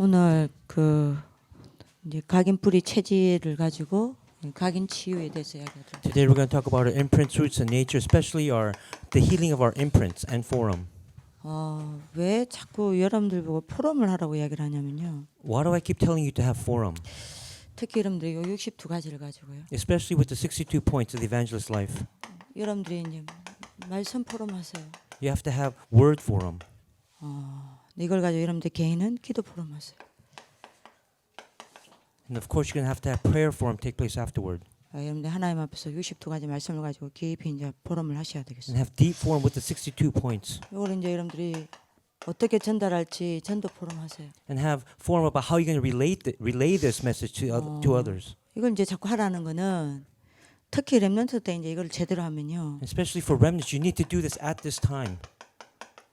오늘 이제 각인뿌리 체질을 가지고 각인 치유에 대해서 이야기하도록. Today we're going to talk about our imprints, roots, and nature, especially the healing of our imprints and forum. 왜 자꾸 여러분들 보고 포럼을 하라고 이야기를 하냐면요. Why do I keep telling you to have forum? 특히 여러분들이 요 62가지를 가지고요. Especially with the 62 points of the evangelist life. 여러분들이 이제 말씀 포럼 하세요. You have to have word forum. 이걸 가지고 여러분들 개인은 기도 포럼 하세요. And of course you're going to have prayer forum take place afterward. 여러분들 하나님 앞에서 62가지 말씀을 가지고 깊이 이제 포럼을 하셔야 And 되겠어요. have deep forum with the 62 points. 이걸 이제 여러분들이 어떻게 전달할지 전도 포럼 하세요. And have forum about how you're going to relay this message to others. 이걸 이제 자꾸 하라는 거는 특히 렘넌트 때 이제 이걸 제대로 하면요. Especially for remnants, you need to do this at this time.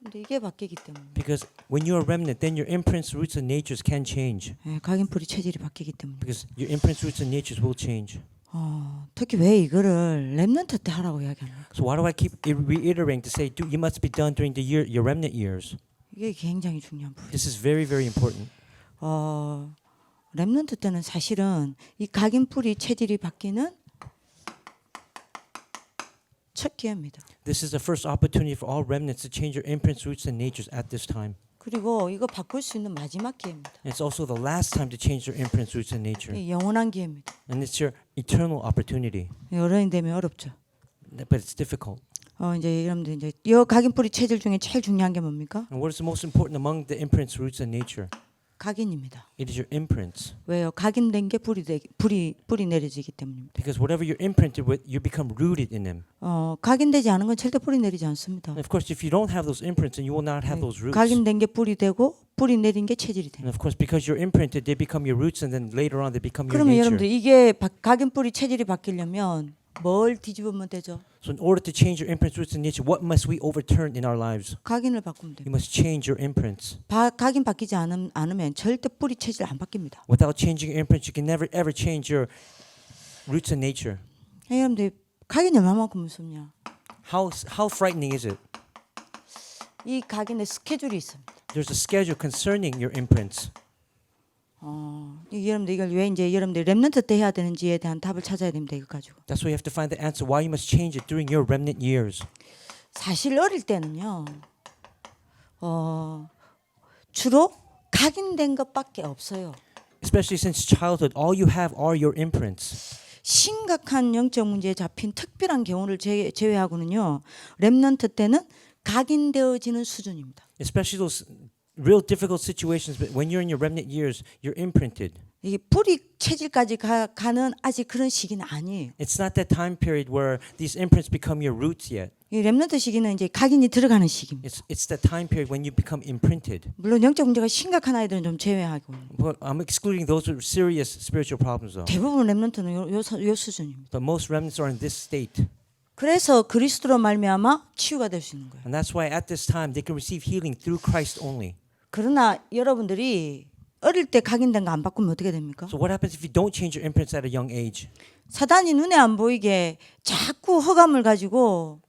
근데 이게 바뀌기 때문에. Because when you're a remnant, then your imprints, roots, and natures can change. 각인뿌리 체질이 바뀌기 때문에. Because your imprints, roots, and natures will change. 특히 왜 이거를 렘넌트 때 하라고 이야기하는 거예요? So why do I keep reiterating to say, you must be done during your remnant years? 이게 굉장히 중요한 부분. This is very, very important. 렘넌트 때는 사실은 이 각인뿌리 체질이 바뀌는 첫 기회입니다. This is the first opportunity for all remnants to change your imprints, roots, and natures at this time. 그리고 이거 바꿀 수 있는 마지막 기회입니다. And it's also the last time to change your imprints, roots, and nature. 이 영원한 기회입니다. And it's your eternal opportunity. 어른이 되면 어렵죠. But it's difficult. 이제 여러분들 이제 이 각인뿌리 체질 중에 제일 중요한 게 뭡니까? And what is the most important among the imprints, roots, and nature? 각인입니다. It is your imprints. 왜요? 각인된 게 뿌리 내려지기 때문입니다. Because whatever you're imprinted with, you become rooted in them. 각인되지 않은 건 절대 뿌리 내리지 않습니다. And of course, if you don't have those imprints, then you will not have those roots. 각인된 게 뿌리 되고 뿌리 내린 게 체질이 돼요. And of course, because you're imprinted, they become your roots, and then later on, they become your 그러면 nature. 여러분들 이게 각인 뿌리 체질이 바뀌려면 뭘 뒤집으면 되죠? So in order to change your imprints, roots, and nature, what must we overturn in our lives? 각인을 바꾸면 돼요. You must change your imprints. 각인 바뀌지 않으면 절대 뿌리 체질 안 바뀝니다. Without changing your imprints, you can never ever change your roots and nature. 여러분들 각인이 얼마만큼 무섭냐? How frightening is it? 이 각인의 스케줄이 있습니다. There's a schedule concerning your imprints. 여러분들 이걸 왜 이제 여러분들 렘넌트 때 해야 되는지에 대한 답을 찾아야 됩니다. 이거 가지고. That's why you have to find the answer why you must change it during your remnant years. 사실 어릴 때는요. 주로 각인된 것밖에 없어요. Especially since childhood, all you have are your imprints. 심각한 영적 문제에 잡힌 특별한 경우를 제외하고는요. 렘넌트 때는 각인되어지는 수준입니다. Especially those real difficult situations, but when you're in your remnant years, you're imprinted. 이게 뿌리 체질까지 가는 아직 그런 시기는 아니에요. It's not that time period where these imprints become your roots yet. 이 렘넌트 시기는 이제 각인이 들어가는 시기입니다. It's the time period when you become imprinted. 물론 영적 문제가 심각한 아이들은 좀 제외하고. But I'm excluding those with serious spiritual problems, though. 대부분 렘넌트는 요 수준입니다. But most remnants are in this state. 그래서 그리스도로 말미암아 치유가 될 수 있는 거예요. And that's why at this time they can receive healing through Christ only. 그러나 여러분들이 어릴 때 각인된 거 안 바꾸면 어떻게 됩니까? So what happens if you don't change your imprints at a young age? 사단이 눈에 안 보이게 자꾸 허감을 가지고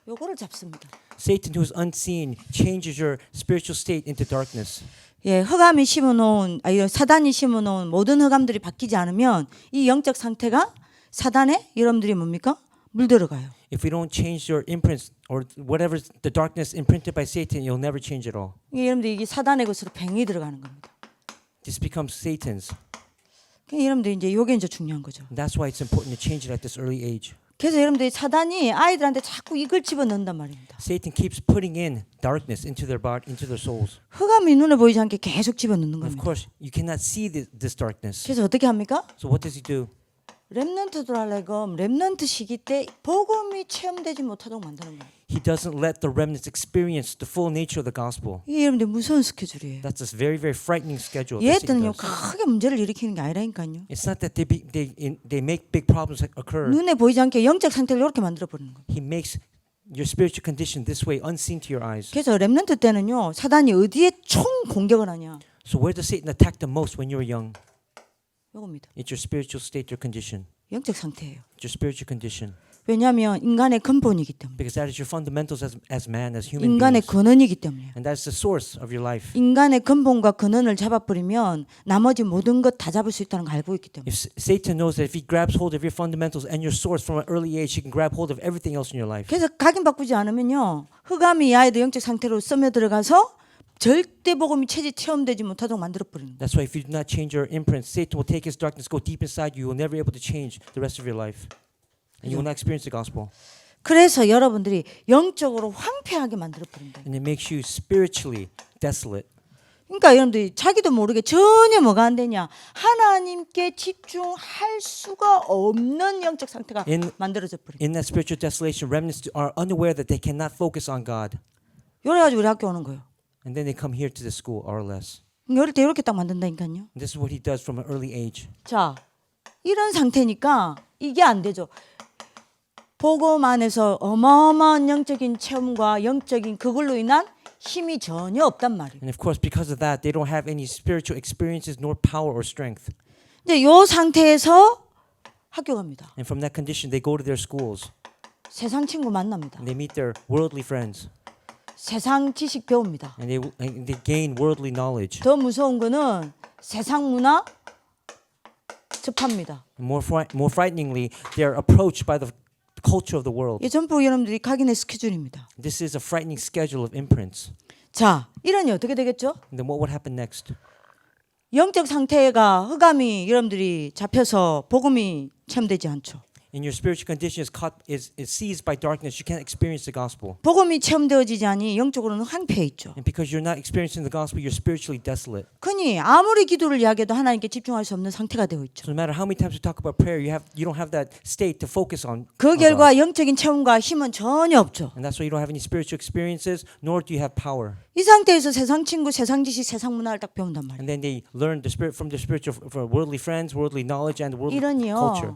요거를 잡습니다. Satan, who is unseen, changes your spiritual state into darkness. 허감이 심어놓은 사단이 심어놓은 모든 허감들이 바뀌지 않으면 이 영적 상태가 사단에 여러분들이 뭡니까? 물들어가요. If we don't change your imprints or whatever the darkness imprinted by Satan, you'll never change it all. 여러분들 이게 사단의 것으로 뱅이 들어가는 겁니다. This becomes Satan's. 여러분들 이제 요게 이제 중요한 거죠. And that's why it's important to change it at this early age. 그래서 여러분들이 사단이 아이들한테 자꾸 이걸 집어넣는단 말입니다. Satan keeps putting in darkness into their body, into their souls. 흑암이 눈에 보이지 않게 계속 집어넣는 And of 겁니다. course, you cannot see this darkness. 그래서 어떻게 합니까? So what does he do? 렘넌트들 하려고 렘넌트 시기 때 복음이 체험되지 못하도록 만드는 거예요. He doesn't let the remnants experience the full nature of the gospel. 이게 여러분들 무서운 스케줄이에요. That's a very, very frightening schedule. that Satan 얘들은요 does. 크게 문제를 일으키는 게 아니라니까요. It's not that they make big problems occur. 눈에 보이지 않게 영적 상태를 이렇게 만들어 버리는 거예요. He makes your spiritual condition this way, unseen to your eyes. 그래서 렘넌트 때는요 사단이 어디에 총 공격을 하냐? So where does Satan attack the most when you're young? 요겁니다. It's your spiritual state, your condition. 영적 상태예요. It's your spiritual condition. 왜냐하면 인간의 근본이기 때문에. because that is your fundamentals as man, as human 인간의 beings. 근원이기 때문에. And that's the source of your life. 인간의 근본과 근원을 잡아버리면 나머지 모든 것 다 잡을 수 있다는 걸 알고 있기 때문에. If Satan knows that if he grabs hold of your fundamentals and your source from an early age, he can grab hold of everything else in your life. 그래서 각인 바꾸지 않으면요, 흑암이 이 아이들 영적 상태로 스며들어가서 절대 복음이 체질 체험되지 못하도록 만들어 버리는 거예요. That's why if you do not change your imprint, Satan will take his darkness, go deep inside you. You will never be able to change the rest of your life. And you will not experience the gospel. 그래서 여러분들이 영적으로 황폐하게 만들어 버린다. And it makes you spiritually desolate. 그러니까 여러분들이 자기도 모르게 전혀 뭐가 안 되냐, 하나님께 집중할 수가 없는 영적 상태가 만들어져 버립니다. In that spiritual desolation, remnants are unaware that they cannot focus on God. 요래가지고 우리 학교 오는 거예요. And then they come here to the school, RLS. 어릴 때 이렇게 딱 만든다니까요. And this is what he does from an early age. 자, 이런 상태니까 이게 안 되죠. 복음 안에서 어마어마한 영적인 체험과 영적인 그걸로 인한 힘이 전혀 없단 말이에요. And of course, because of that, they don't have any spiritual experiences nor power or strength. 이제 요 상태에서 학교 갑니다. And from that condition, they go to their schools. 세상 친구 만납니다. And they meet their worldly friends. 세상 지식 배웁니다. And they gain worldly knowledge. 더 무서운 거는 세상 문화 접합니다. And more frighteningly, they are approached by the culture of the world. 이 전부 여러분들이 각인의 스케줄입니다. This is a frightening schedule of imprints. 자, 이러니 어떻게 되겠죠? And then what would happen next? 영적 상태가 흑암이 여러분들이 잡혀서 복음이 체험되지 않죠. In your spiritual condition is seized by darkness. You can't experience the gospel. 복음이 체험되어지지 않니 영적으로는 황폐해 있죠. And because you're not experiencing the gospel, you're spiritually desolate. 그니 아무리 기도를 이야기해도 하나님께 집중할 수 없는 상태가 되어 있죠. So no matter how many times we talk about prayer, you don't have that state to focus on. 그 결과 영적인 체험과 힘은 전혀 없죠. And that's why you don't have any spiritual experiences, nor do you have power. 이 상태에서 세상 친구, 세상 지식, 세상 문화를 딱 배운단 말이에요. And then they learn the spirit from the spiritual, from worldly friends, worldly knowledge, and worldly 이러니요. culture.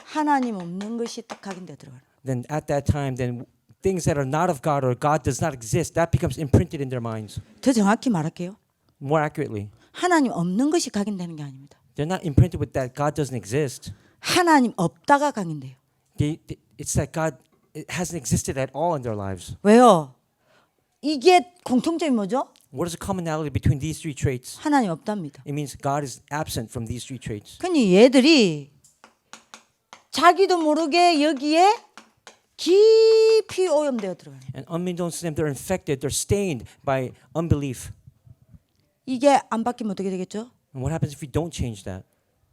하나님 없는 것이 딱 각인되어 들어가요. Then at that time, then things that are not of God or God does not exist, that becomes imprinted in their minds. 더 정확히 말할게요. More accurately, 하나님 없는 것이 각인되는 게 아닙니다. they're not imprinted with that God doesn't exist. 하나님 없다가 각인돼요. It's that God it hasn't existed at all in their lives. 왜요? 이게 공통점이 뭐죠? What is the commonality between these three traits? 하나님 없답니다. It means God is absent from these three traits. 그니 얘들이 자기도 모르게 여기에 깊이 오염되어 들어가요. And unbeknownst to them, they're infected, they're stained by unbelief. 이게 안 바뀌면 어떻게 되겠죠? And what happens if we don't change that?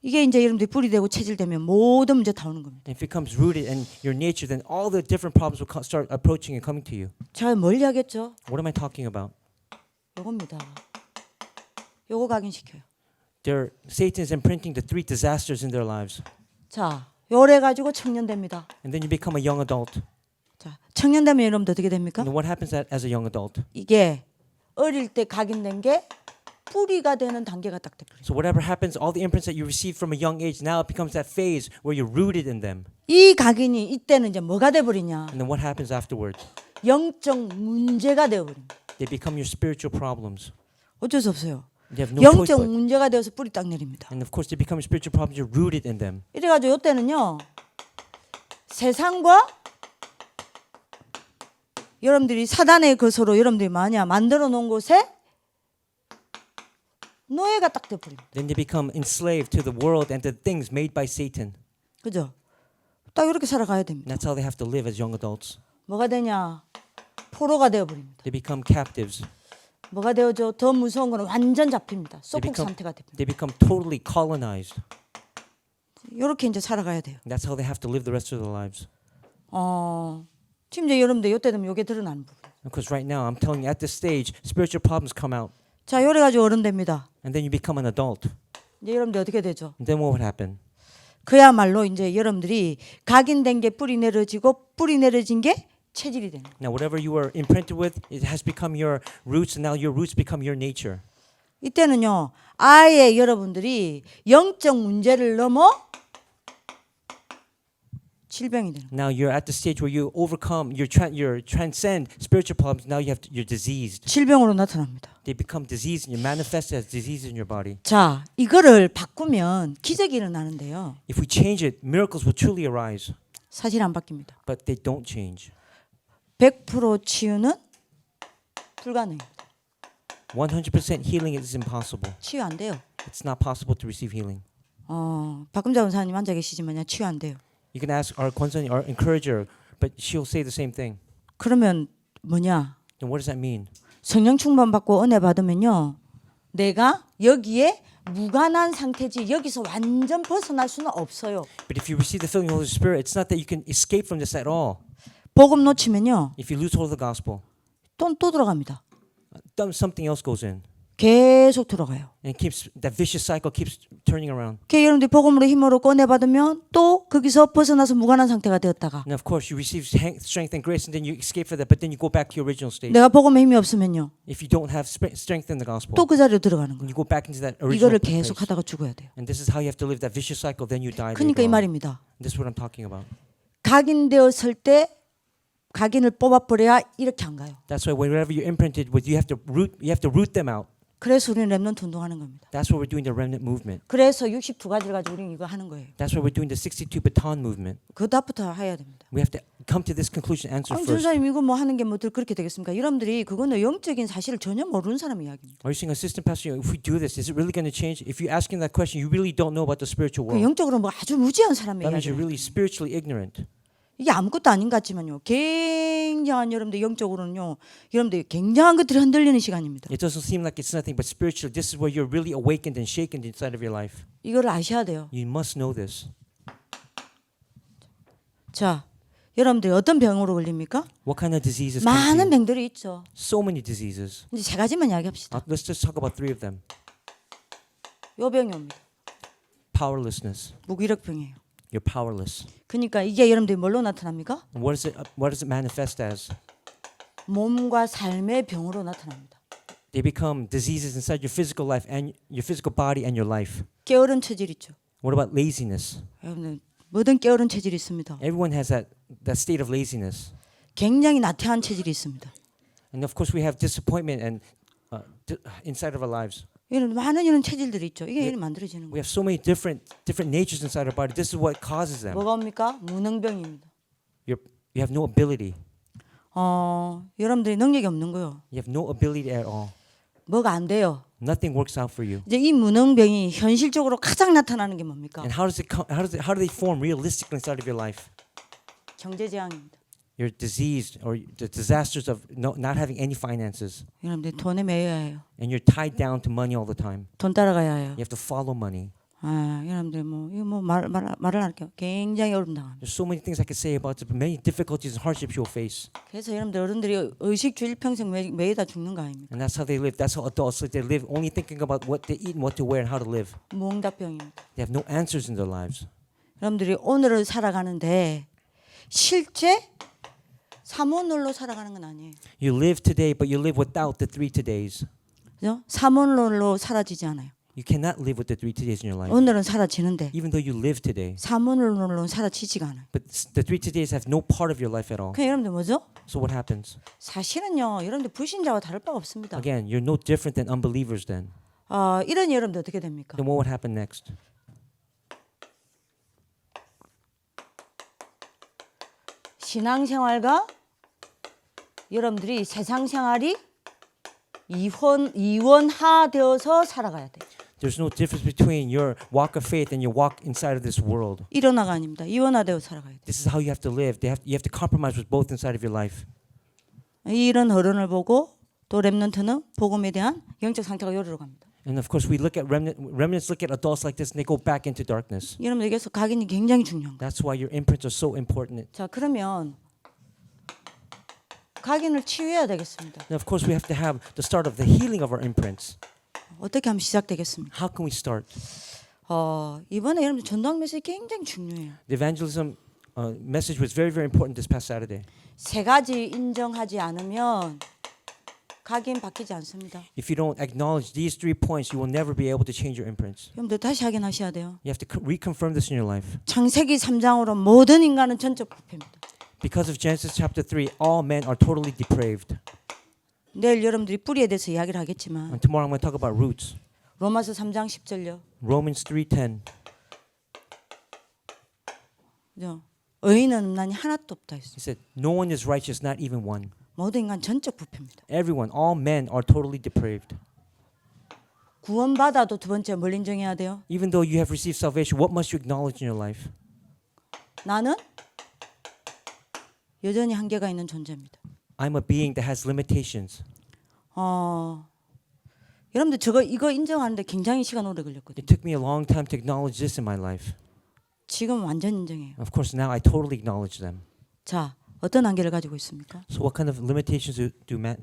이게 이제 여러분들이 뿌리 되고 체질되면 모든 문제 다 오는 겁니다. And if it becomes rooted in your nature, then all the different problems will start approaching and coming to you. 잘 멀리 하겠죠? What am I talking about? 요겁니다. 요거 각인시켜요. Satan is imprinting the three disasters in their lives. 자, 요래 가지고 청년 됩니다. And then you become a young adult. 자, 청년 되면 여러분들 어떻게 됩니까? And then what happens as a young adult? 이게 어릴 때 각인된 게 뿌리가 되는 단계가 딱 돼버려요. So whatever happens, all the imprints that you receive from a young age, now it becomes that phase where you're rooted in them. 이 각인이 이때는 이제 뭐가 돼버리냐? And then what happens afterwards? 영적 문제가 되어버립니다. They become your spiritual problems. 어쩔 수 없어요. You have no choice 영적 but. 문제가 되어서 뿌리 딱 내립니다. And of course, they become spiritual problems. You're rooted in them. 이래가지고 이때는요, 세상과 여러분들이 사단의 것으로 여러분들이 만약 만들어 놓은 곳에 노예가 딱 돼버립니다. Then they become enslaved to the world and to things made by Satan. 그죠? 딱 이렇게 살아가야 And 됩니다. that's how they have to live as young adults. 뭐가 되냐? 포로가 되어버립니다. They become captives. 뭐가 되어져? 더 무서운 거는 완전 잡힙니다. 소폭 상태가 됩니다. They become totally colonized. 이렇게 이제 살아가야 돼요. And that's how they have to live the rest of their lives. 지금 이제 여러분들 이때 되면 이게 드러나는 부분. Because right now, I'm telling you, at this stage, spiritual problems come out. 자, 요래 가지고 어른 됩니다. And then you become an adult. 이제 여러분들 어떻게 되죠? And then what would happen? 그야말로 이제 여러분들이 각인된 게 뿌리 내려지고 뿌리 내려진 게 체질이 되는 거예요. Now, whatever you were imprinted with, it has become your roots, and now your roots become your nature. 이때는요, 아예 여러분들이 영적 문제를 넘어 질병이 되는 거예요. Now you're at the stage where you overcome, you transcend spiritual problems. Now you're diseased. 질병으로 나타납니다. They become diseased and you manifest as disease in your body. 자, 이거를 바꾸면 기적이 일어나는데요. If we change it, miracles will truly arise. 사실 안 바뀝니다. But they don't change. 100% 치유는 불가능해요. 100% healing is impossible. 치유 안 돼요. It's not possible to receive healing. 박금자 원사님 앉아 계시지만요. 치유 안 돼요. You can ask our 권선이, our encourager, but she'll say the same thing. 그러면 뭐냐? And what does that mean? 성령 충만 받고 은혜 받으면요. 내가 여기에 무관한 상태지 여기서 완전 벗어날 수는 없어요. But if you receive the filling of the Holy Spirit, it's not that you can escape from this at all. 복음 놓치면요. If you lose hold of the gospel, 또 들어갑니다. something else goes in. 계속 들어가요. And it keeps, that vicious cycle keeps turning around. 여러분들이 복음으로 힘으로 꺼내 받으면 또 거기서 벗어나서 무관한 상태가 되었다가 And of course, you receive strength and grace, and then you escape for that, but then you go back to your original state. 내가 복음에 힘이 없으면요. If you don't have strength in the gospel, 또 그 자리로 들어가는 and 거예요. you go back into that original 이거를 place. 계속 하다가 죽어야 돼요. And this is how you have to live that vicious cycle. Then you die. 그러니까 이 later on. 말입니다. This is what I'm talking about. 각인되었을 때 각인을 뽑아버려야 이렇게 안 가요. That's why wherever you're imprinted with, you have to root them out. 그래서 우리는 렘넌트 운동하는 겁니다. That's why we're doing the remnant movement. 그래서 62가지를 가지고 우리는 이거 하는 거예요. That's why we're doing the 62 baton movement. 그 답부터 해야 됩니다. We have to come to this conclusion answer 아니 first. 전사님 이거 뭐 하는 게 뭐 그렇게 되겠습니까? 여러분들이 그거는 영적인 사실을 전혀 모르는 사람 이야기입니다. Are you saying, assistant pastor, if we do this, is it really going to change? If you're asking that question, you really don't know about the spiritual 그 world. 영적으로 뭐 아주 무지한 사람의 That means you're 이야기예요. really spiritually ignorant. 이게 아무것도 아닌 것 같지만요. 굉장한 여러분들 영적으로는요. 여러분들 굉장한 것들이 흔들리는 시간입니다. It doesn't seem like it's nothing, but spiritually, this is where you're really awakened and shaken inside of your life. 이걸 아셔야 돼요. You must know this. 자, 여러분들이 어떤 병으로 걸립니까? What kind of diseases come to 많은 you? 병들이 있죠. So many diseases. 이제 세 가지만 이야기합시다. Let's just talk about 3 of them. 요 병이 옵니다. Powerlessness. 무기력병이에요. You're powerless. 그러니까 이게 여러분들이 뭘로 나타납니까? And what does it manifest as? 몸과 삶의 병으로 나타납니다. They become diseases inside your physical life and your physical body and your life. 게으른 체질 있죠. What about laziness? 여러분들 뭐든 게으른 체질이 있습니다. Everyone has that state of laziness. 굉장히 나태한 체질이 있습니다. And of course we have disappointment and inside of our lives. 이런 많은 이런 체질들이 있죠. 이게 이렇게 만들어지는 We 거예요. have so many different natures inside our body. This is what causes them. 뭐가 옵니까? 무능병입니다. You have no ability. 여러분들이 능력이 없는 거요. You have no ability at all. 뭐가 안 돼요. Nothing works out for you. 이제 이 무능병이 현실적으로 가장 나타나는 게 뭡니까? And how do they form realistically inside of your life? 경제재앙입니다. You're diseased or the disasters of not having any finances. 여러분들 돈에 매여야 해요. And you're tied down to money all the time. 돈 따라가야 해요. You have to follow money. 여러분들 뭐 이거 뭐 말을 할게요. 굉장히 어렵다. There's so many things I could say about it, but many difficulties and hardships you'll face. 그래서 여러분들 어른들이 의식주 일평생 매이다 죽는 거 아닙니까? And that's how they live. That's how adults live. They live only thinking about what they eat and what to wear and how to live. 무응답병입니다. They have no answers in their lives. 여러분들이 오늘을 살아가는데 실제 삼오늘로 살아가는 건 아니에요. You live today, but you live without the 3 todays. 그죠? 삼오늘로 사라지지 않아요. You cannot live with the 3 todays in your life. 오늘은 사라지는데 Even though you live today. 삼오늘로는 사라지지가 않아요. But the 3 todays have no part of your life at all. 그 여러분들 뭐죠? So what happens? 사실은요. 여러분들 불신자와 다를 바가 없습니다. Again, you're no different than unbelievers then. 이런 여러분들 어떻게 됩니까? Then what would happen next? 신앙생활과 여러분들이 세상 생활이 이원화되어서 살아가야 돼요. There's no difference between your walk of faith and your walk inside of this world. 일어나가 아닙니다. 이원화되어 살아가야 돼요. This is how you have to live. You have to compromise with both inside of your life. 이런 어른을 보고 또 렘넌트는 복음에 대한 영적 상태가 요리로 갑니다. And of course, we look at remnants look at adults like this, and they go back into darkness. 여러분들에게서 각인이 굉장히 중요한 거예요. That's why your imprints are so important. 자, 그러면 각인을 치유해야 되겠습니다. And of course, we have to have the start of the healing of our imprints. 어떻게 하면 시작되겠습니까? How can we start? 이번에 여러분들 전도학 메시지 굉장히 중요해요. The evangelism message was very, very important this past Saturday. 세 가지 인정하지 않으면 각인 바뀌지 않습니다. If you don't acknowledge these 3 points, you will never be able to change your imprints. 여러분들 다시 확인하셔야 돼요. You have to reconfirm this in your life. 창세기 3장으로 모든 인간은 전적 부패입니다. Because of Genesis chapter 3, all men are totally depraved. 내일 여러분들이 뿌리에 대해서 이야기를 하겠지만 And tomorrow I'm going to talk about roots. 로마서 3장 10절요. Romans 3:10. 그죠? 의인은 없나니 하나도 없다 했어요. He said, "No one is righteous, not even one. 모든 인간 전적 부패입니다. Everyone, all men are totally depraved." 구원받아도 두 번째 뭘 인정해야 돼요? Even though you have received salvation, what must you acknowledge in your life? 나는 여전히 한계가 있는 존재입니다. I'm a being that has limitations. 여러분들 이거 인정하는데 굉장히 시간 오래 걸렸거든요. It took me a long time to acknowledge this in my life. 지금 완전 인정해요. Of course, now I totally acknowledge them. 자, 어떤 한계를 가지고 있습니까? So what kind of limitations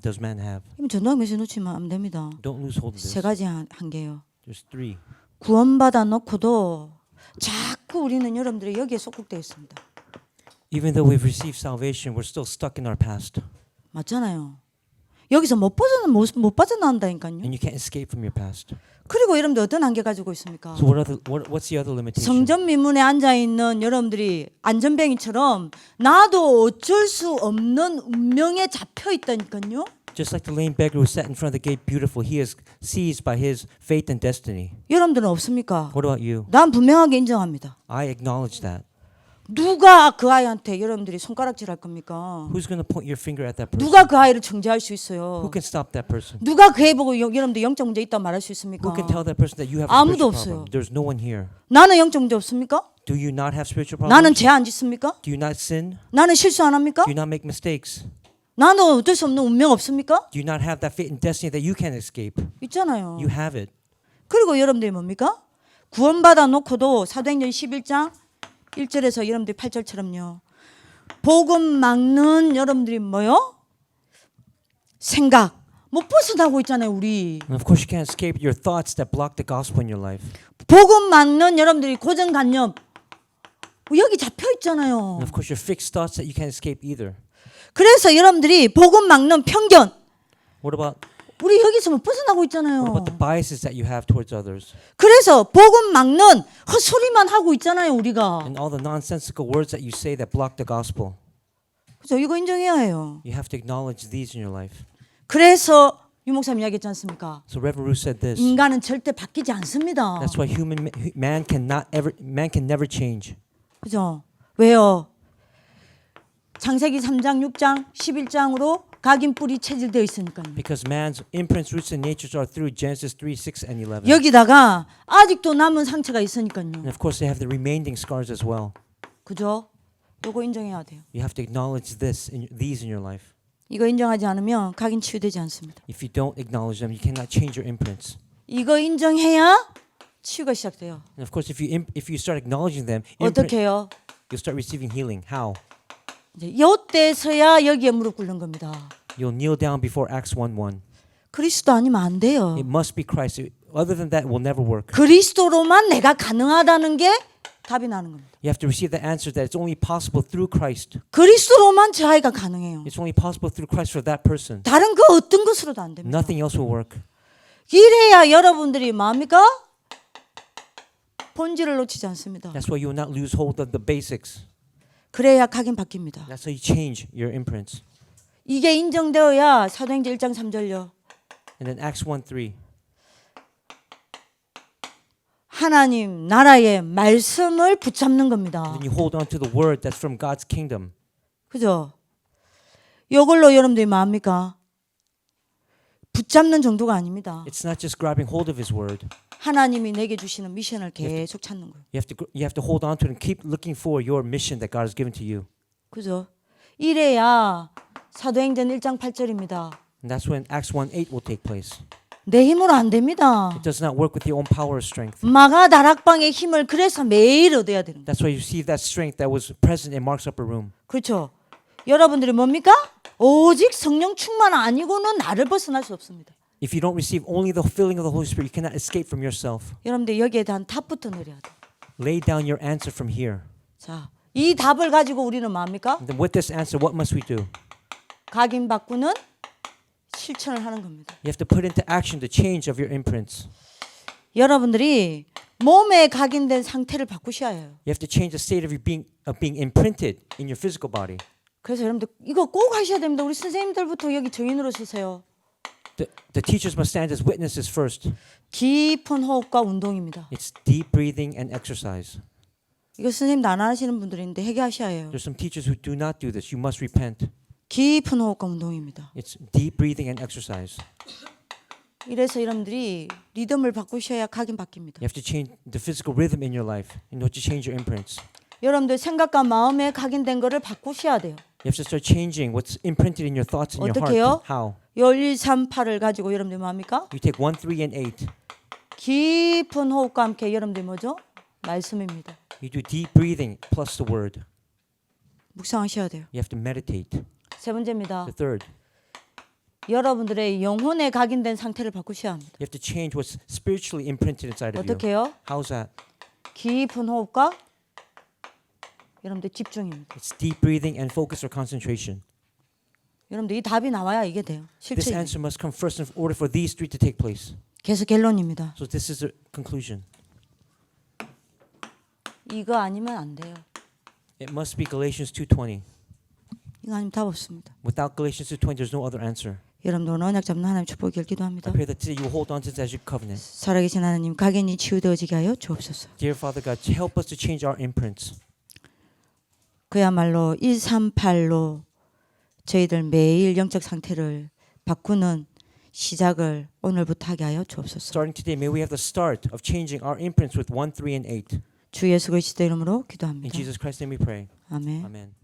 does man have? 그럼 전도학 메시지 놓치면 안 됩니다. Don't lose hold of 세 this. 가지 한계요. There's 3. 구원받아 놓고도 자꾸 우리는 여러분들이 여기에 속국되어 있습니다. Even though we've received salvation, we're still stuck in our past. 맞잖아요. 여기서 못 빠져나온다니까요. And you can't escape from your past. 그리고 여러분들 어떤 한계 가지고 있습니까? So what's the other limitation? 성전 미문에 앉아 있는 여러분들이 안전뱅이처럼 나도 어쩔 수 없는 운명에 잡혀 있다니까요. Just like the lame beggar who sat in front of the gate beautiful, he is seized by his fate and destiny. 여러분들은 없습니까? What about you? 난 분명하게 인정합니다. I acknowledge that. 누가 그 아이한테 여러분들이 손가락질할 겁니까? Who's going to point your finger at that person? 누가 그 아이를 정죄할 수 있어요? Who can stop that person? 누가 그 애 보고 여러분들 영적 문제 있다고 말할 수 있습니까? Who can tell that person that you have a 아무도 spiritual 없어요. problem? There's no one here. 나는 영적 문제 없습니까? Do you not have spiritual 나는 problems? 죄 안 짓습니까? Do you not sin? 나는 실수 안 합니까? Do you not make mistakes? 나는 어쩔 수 없는 운명 없습니까? Do you not have that fate and destiny that you can't escape? 있잖아요. You have it. 그리고 여러분들이 뭡니까? 구원받아 놓고도 사도행전 11장 1절에서 여러분들이 8절처럼요. 복음 막는 여러분들이 뭐요? 생각 못 벗어나고 있잖아요, 우리. And of course you can't escape your thoughts that block the gospel in your life. 복음 막는 여러분들이 고정관념 여기 잡혀 있잖아요. And of course your fixed thoughts that you can't escape either. 그래서 여러분들이 복음 막는 편견 What about 우리 여기서 못 벗어나고 있잖아요. what about the biases that you have towards others? 그래서 복음 막는 헛소리만 하고 있잖아요, 우리가. And all the nonsensical words that you say that block the gospel. 그죠? 이거 인정해야 해요. You have to acknowledge these in your life. 그래서 유 목사님 이야기했지 않습니까? So Reverend Ruth said this. 인간은 절대 바뀌지 않습니다. That's why man can never change. 그죠? 왜요? 창세기 3장, 6장, 11장으로 각인 뿌리 체질되어 있으니까요. Because man's imprints, roots, and natures are through Genesis 3, 6, and 11. 여기다가 아직도 남은 상처가 있으니까요. And of course they have the remaining scars as well. 그죠? 요거 인정해야 돼요. You have to acknowledge these in your life. 이거 인정하지 않으면 각인 치유되지 않습니다. If you don't acknowledge them, you cannot change your imprints. 이거 인정해야 치유가 시작돼요. And of course if you start acknowledging them, 어떻게 해요? you'll start receiving healing. How? 이제 요때서야 여기에 무릎 꿇는 겁니다. You'll kneel down before Acts 1:1. 그리스도 아니면 안 돼요. It must be Christ. Other than that, it will never work. 그리스도로만 내가 가능하다는 게 답이 나는 겁니다. You have to receive the answer that it's only possible through Christ. 그리스도로만 제 아이가 가능해요. It's only possible through Christ for that person. 다른 그 어떤 것으로도 안 됩니다. Nothing else will work. 이래야 여러분들이 뭡니까? 본질을 놓치지 않습니다. That's why you will not lose hold of the basics. 그래야 각인 바뀝니다. That's how you change your imprints. 이게 인정되어야 사도행전 1장 3절요. And then Acts 1:3. 하나님 나라의 말씀을 붙잡는 겁니다. Then you hold on to the word that's from God's kingdom. 그죠? 이걸로 여러분들이 뭡니까? 붙잡는 정도가 아닙니다. It's not just grabbing hold of His word. 하나님이 내게 주시는 미션을 계속 찾는 거예요. You have to hold on to it and keep looking for your mission that God has given to you. 그죠? 이래야 사도행전 1장 8절입니다. And that's when Acts 1:8 will take place. 내 힘으로 안 됩니다. It does not work with your own power or strength. 마가 다락방의 힘을 그래서 매일 얻어야 되는 거예요. That's why you receive that strength that was present in Mark's upper room. 그렇죠? 여러분들이 뭡니까? 오직 성령 충만 아니고는 나를 벗어날 수 없습니다. If you don't receive only the filling of the Holy Spirit, you cannot escape from yourself. 여러분들 여기에 대한 답부터 내려야 돼. Lay down your answer from here. 자, 이 답을 가지고 우리는 뭡니까? And then with this answer, what must we do? 각인 바꾸는 실천을 하는 겁니다. You have to put into action the change of your imprints. 여러분들이 몸에 각인된 상태를 바꾸셔야 해요. You have to change the state of being imprinted in your physical body. 그래서 여러분들 이거 꼭 하셔야 됩니다. 우리 선생님들부터 여기 증인으로 서세요. The teachers must stand as witnesses first. 깊은 호흡과 운동입니다. It's deep breathing and exercise. 이거 선생님도 안 하시는 분들이 있는데 해결하셔야 해요. There's some teachers who do not do this. You must repent. 깊은 호흡과 운동입니다. It's deep breathing and exercise. 이래서 여러분들이 리듬을 바꾸셔야 각인 바뀝니다. You have to change the physical rhythm in your life in order to change your imprints. 여러분들 생각과 마음에 각인된 거를 바꾸셔야 돼요. You have to start changing what's imprinted in your thoughts and your 어떻게요? heart. How? 요 1, 3, 8을 가지고 여러분들 뭐 합니까? You take 1, 3, and 8. 깊은 호흡과 함께 여러분들 뭐죠? 말씀입니다. You do deep breathing plus the word. 묵상하셔야 돼요. You have to meditate. 세 번째입니다. The third, 여러분들의 영혼에 각인된 상태를 바꾸셔야 합니다. you have to change what's spiritually imprinted inside of you. 어떻게 해요? How's that? 깊은 호흡과 여러분들 집중입니다. It's deep breathing and focus or concentration. 여러분들 이 답이 나와야 이게 돼요. This 실제 answer must come first in order for these three to take place. 계속 결론입니다. So this is the conclusion. 이거 아니면 안 돼요. It must be Galatians 2:20. 이거 아니면 답 없습니다. Without Galatians 2:20, there's no other answer. 여러분들 오늘 언약 잡는 하나님 축복을 기도합니다. I pray that today you will hold on to this as your covenant. 살아계신 하나님 각인이 치유되어지게 하여 주옵소서. Dear Father God, help us to change our imprints. 그야말로 138로 저희들 매일 영적 상태를 바꾸는 시작을 오늘부터 하게 하여 주옵소서. Starting today, may we have the start of changing our imprints with 1, 3, and 8. 주 예수 그리스도 이름으로 In 기도합니다. Jesus Christ's name we pray. 아멘. Amen.